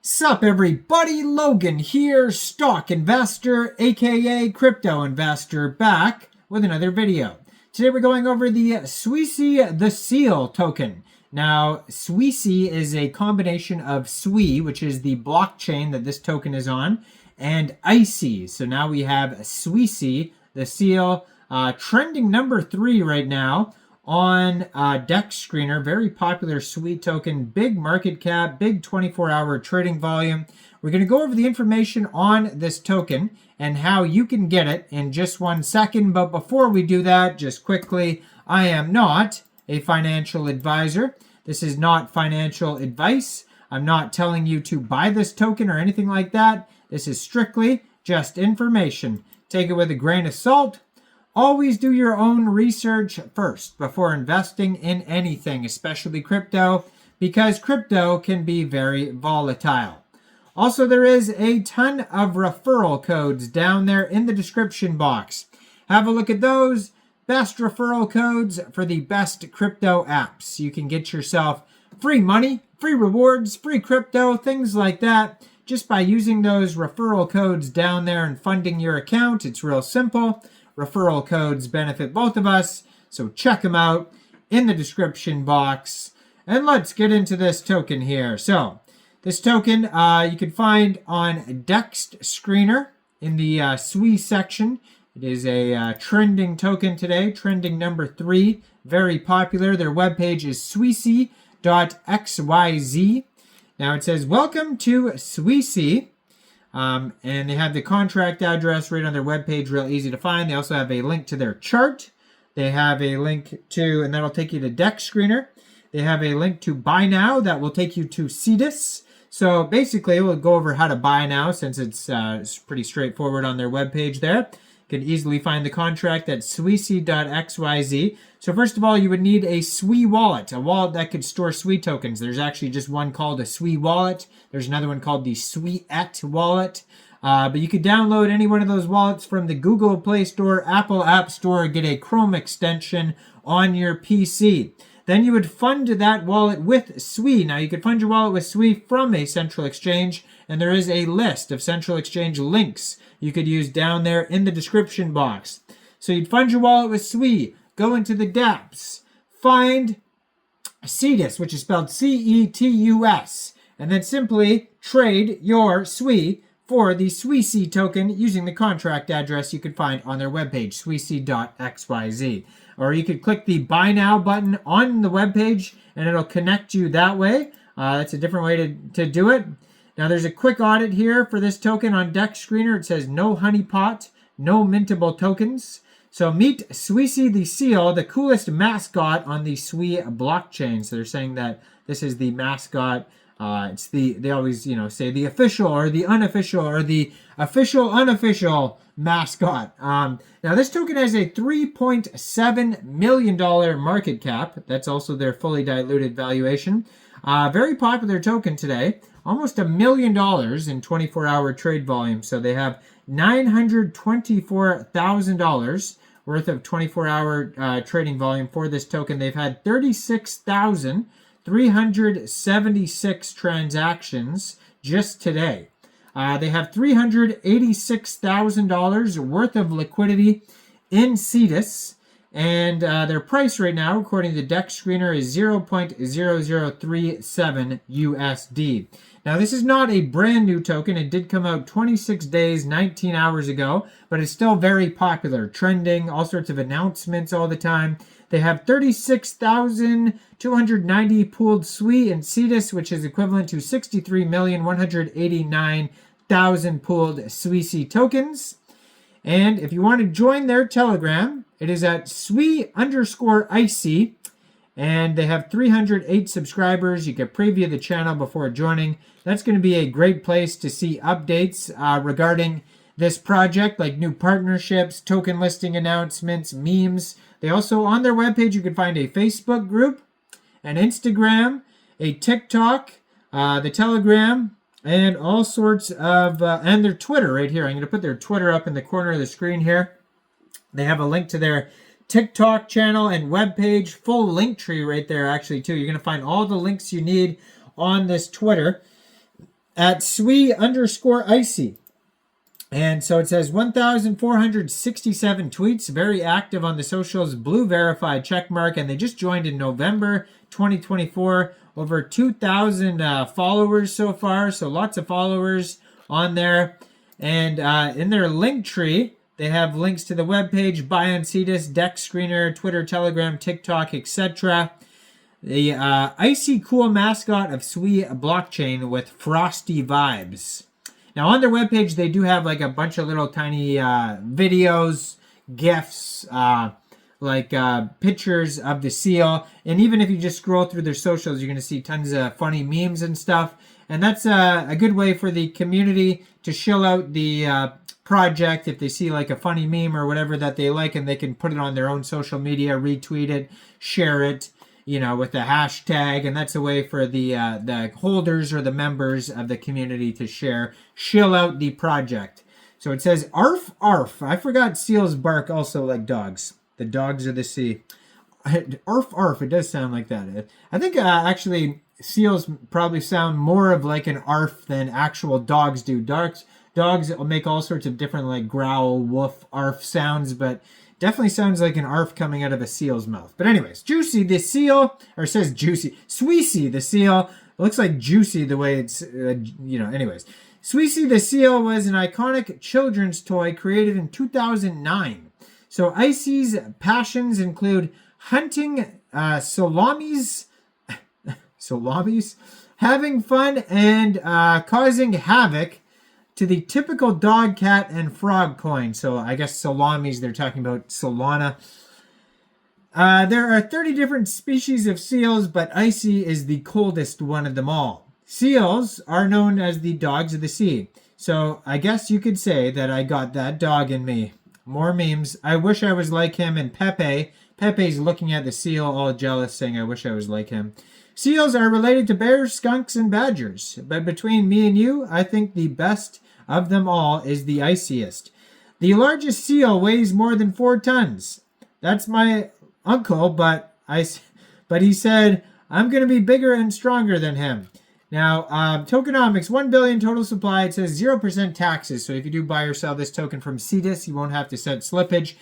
Sup everybody, Logan here, stock investor, aka crypto investor, back with another video. Today we're going over the Suicy the Seal token. Now, Suicy is a combination of Sui, which is the blockchain that this token is on, and Icy. So now we have Suicy the Seal, trending number 3 right now on DEX Screener. Very popular Sui token, big market cap, big 24-hour trading volume. We're going to go over the information on this token and how you can get it in just 1 second. But before we do that, just quickly, I am not a financial advisor. This is not financial advice. I'm not telling you to buy this token or anything like that. This is strictly just information. Take it with a grain of salt. Always do your own research first before investing in anything, especially crypto, because crypto can be very volatile. Also, there is a ton of referral codes down there in the description box. Have a look at those. Best referral codes for the best crypto apps. You can get yourself free money, free rewards, free crypto, things like that, just by using those referral codes down there and funding your account. It's real simple. Referral codes benefit both of us, so check them out in the description box. And let's get into this token here. So, this token you can find on DEX Screener in the SWI section. It is a trending token today, trending number 3, very popular. Their webpage is suicy.xyz. Now it says, welcome to Suicy. And they have the contract address right on their webpage, real easy to find. They also have a link to their chart. They have a link to, and that'll take you to DEX Screener. They have a link to buy now that will take you to Cetus. So basically, we'll go over how to buy now since it's pretty straightforward on their webpage there. You can easily find the contract at suicy.xyz. So first of all, you would need a SWI wallet, a wallet that could store SWI tokens. There's actually just one called a SWI wallet. There's another one called the SWIET wallet. But you could download any one of those wallets from the Google Play Store, Apple App Store, or get a Chrome extension on your PC. Then you would fund that wallet with SWI. Now, you could fund your wallet with SWI from a central exchange, and there is a list of central exchange links you could use down there in the description box. So you'd fund your wallet with SWI, go into the dApps, find Cetus, which is spelled C-E-T-U-S, and then simply trade your SWI for the Suicy token using the contract address you could find on their webpage, suicy.xyz. Or you could click the Buy Now button on the webpage, and it'll connect you that way. That's a different way to do it. Now, there's a quick audit here for this token on DEX Screener. It says no honeypot, no mintable tokens. So meet Suicy the Seal, the coolest mascot on the Sui blockchain. So they're saying that this is the mascot. It's they always, say the official or the unofficial or the official unofficial mascot. Now this token has a $3.7 million market cap. That's also their fully diluted valuation. Very popular token today. Almost $1 million in 24-hour trade volume. So they have $924,000 worth of 24-hour trading volume for this token. They've had 36,376 transactions just today. They have $386,000 worth of liquidity in Cetus. And their price right now, according to the DEX Screener, is 0.0037 USD. Now, this is not a brand new token. It did come out 26 days, 19 hours ago, but it's still very popular, trending, all sorts of announcements all the time. They have 36,290 pooled SWI in Cetus, which is equivalent to 63,189,000 pooled Suicy tokens. And if you want to join their Telegram, it is at SWI_IC, and they have 308 subscribers. You can preview the channel before joining. That's going to be a great place to see updates regarding this project, like new partnerships, token listing announcements, memes. They also, on their webpage, you can find a Facebook group, an Instagram, a TikTok, the Telegram, and all sorts of, and their Twitter right here. I'm going to put their Twitter up in the corner of the screen here. They have a link to their TikTok channel and webpage, full link tree right there actually too. You're going to find all the links you need on this Twitter. at Sui_Icy. And so it says 1,467 tweets, very active on the socials, blue verified check mark, and they just joined in November 2024. Over 2,000 followers so far, so lots of followers on there. And in their link tree, they have links to the webpage, buy on Cetus, Deck Screener, Twitter, Telegram, TikTok, etc. The icy cool mascot of Sui blockchain with frosty vibes. Now on their webpage, they do have like a bunch of little tiny videos, GIFs, pictures of the seal. And even if you just scroll through their socials, you're going to see tons of funny memes and stuff. And that's a good way for the community to shill out the project. If they see like a funny meme or whatever that they like, and they can put it on their own social media, retweet it, share it, you know, with the hashtag. And that's a way for the holders or the members of the community to shill out the project. So it says, arf, arf. I forgot seals bark also like dogs. The dogs of the sea. Arf, arf. It does sound like that. I think actually seals probably sound more of like an arf than actual dogs do. Dogs will make all sorts of different like growl, woof, arf sounds, but definitely sounds like an arf coming out of a seal's mouth. But anyways, Juicy the seal, or it says Juicy. Suicy the seal. It looks like Juicy the way it's, anyways. Suicy the seal was an iconic children's toy created in 2009. So Icy's passions include hunting salamis, having fun, and causing havoc to the typical dog, cat, and frog coin. So I guess salamis, they're talking about Solana. There are 30 different species of seals, but Icy is the coldest one of them all. Seals are known as the dogs of the sea. So I guess you could say that I got that dog in me. More memes. I wish I was like him. And Pepe. Pepe's looking at the seal all jealous, saying, I wish I was like him. Seals are related to bears, skunks, and badgers. But between me and you, I think the best of them all is the iciest. The largest seal weighs more than 4 tons. That's my uncle, but he said, I'm going to be bigger and stronger than him. Now, tokenomics, 1 billion total supply. It says 0% taxes. So if you do buy or sell this token from Cetus, you won't have to set slippage.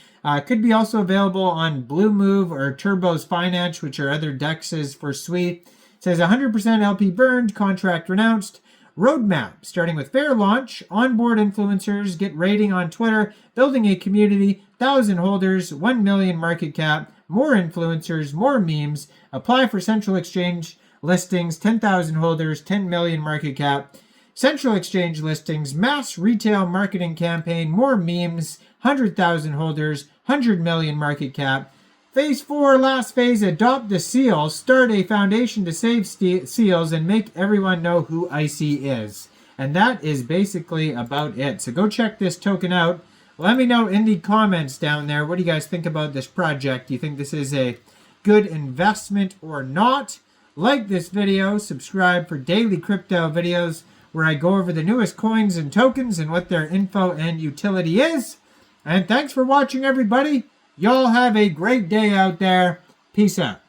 Could be also available on Blue Move or Turbo's Finance, which are other dexes for Sui. It says 100% LP burned, contract renounced. Roadmap, starting with fair launch, onboard influencers, get rating on Twitter, building a community, 1,000 holders, 1 million market cap, more influencers, more memes, apply for central exchange listings, 10,000 holders, 10 million market cap, central exchange listings, mass retail marketing campaign, more memes, 100,000 holders, 100 million market cap. Phase 4, last phase, adopt the seal, start a foundation to save seals, and make everyone know who Icy is. And that is basically about it. So go check this token out. Let me know in the comments down there, what do you guys think about this project? Do you think this is a good investment or not? Like this video, subscribe for daily crypto videos where I go over the newest coins and tokens and what their info and utility is. And thanks for watching, everybody. Y'all have a great day out there. Peace out.